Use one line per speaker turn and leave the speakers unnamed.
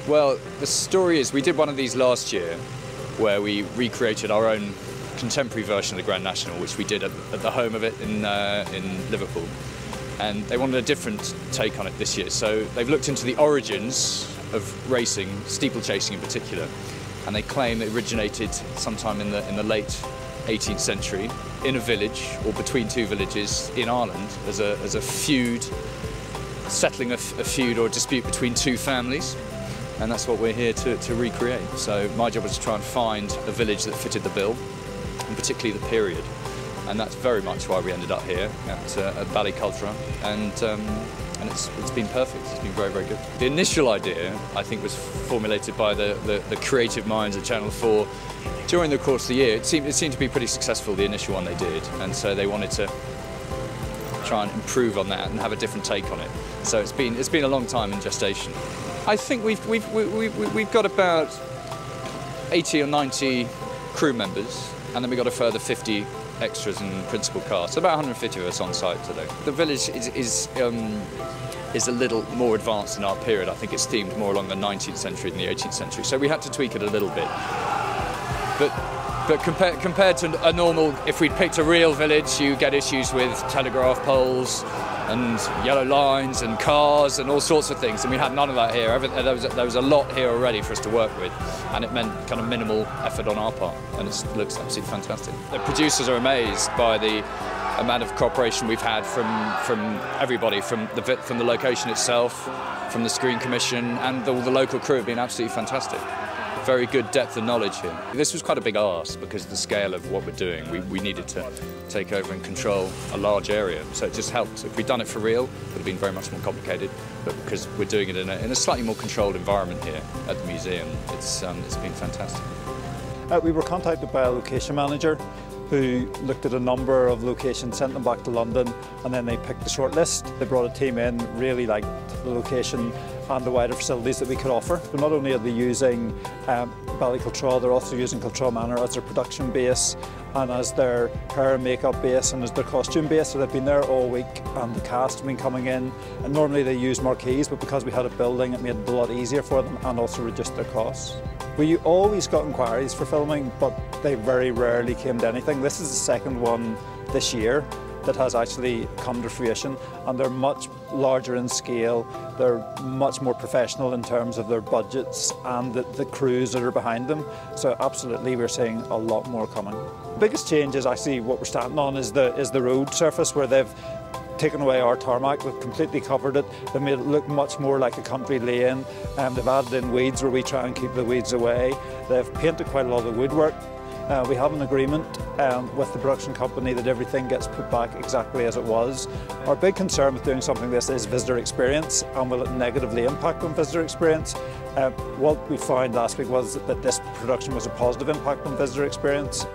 Well, the story is we did one of these last year where we recreated our own contemporary version of the Grand National, which we did at the home of it in Liverpool. And they wanted a different take on it this year. So they've looked into the origins of racing, steeplechasing in particular, and they claim it originated sometime in the late 18th century in a village or between two villages in Ireland as a feud, settling a feud or a dispute between two families. And that's what we're here to recreate. So my job was to try and find a village that fitted the bill, and particularly the period. And that's very much why we ended up here at Ballycultura. And it's been perfect. It's been very, very good. The initial idea, I think, was formulated by the creative minds at Channel 4 during the course of the year. It seemed to be pretty successful, the initial one they did, and so they wanted to try and improve on that and have a different take on it. So it's been a long time in gestation. I think we've got about 80 or 90 crew members, and then we've got a further 50 extras and principal cast. So about 150 of us on site today. The village is a little more advanced in our period. I think it's themed more along the 19th century than the 18th century. So we had to tweak it a little bit. But compared to a normal, if we'd picked a real village, you get issues with telegraph poles and yellow lines and cars and all sorts of things, and we had none of that here. There was a lot here already for us to work with, and it meant kind of minimal effort on our part, and it looks absolutely fantastic. The producers are amazed by the amount of cooperation we've had from everybody, from the location itself, from the Screen Commission, and all the local crew have been absolutely fantastic. Very good depth of knowledge here. This was quite a big ask because of the scale of what we're doing. We needed to take over and control a large area, so it just helped. If we'd done it for real, it would have been very much more complicated, but because we're doing it in a slightly more controlled environment here at the museum, it's been fantastic.
We were contacted by a location manager who looked at a number of locations, sent them back to London, and then they picked the short list. They brought a team in, really liked the location and the wider facilities that we could offer. But not only are they using Ballycultura, they're also using Cultural Manor as their production base and as their hair and makeup base and as their costume base. So they've been there all week, and the cast have been coming in. And normally they use marquees, but because we had a building, it made it a lot easier for them and also reduced their costs. We always got inquiries for filming, but they very rarely came to anything. This is the second one this year that has actually come to fruition, and they're much larger in scale. They're much more professional in terms of their budgets and the crews that are behind them. So absolutely, we're seeing a lot more coming. The biggest change is actually what we're standing on is the road surface, where they've taken away our tarmac, they've completely covered it, they've made it look much more like a country lane, they've added in weeds where we try and keep the weeds away, they've painted quite a lot of the woodwork. We have an agreement with the production company that everything gets put back exactly as it was. Our big concern with doing something like this is visitor experience, and will it negatively impact on visitor experience? What we found last week was that this production was a positive impact on visitor experience.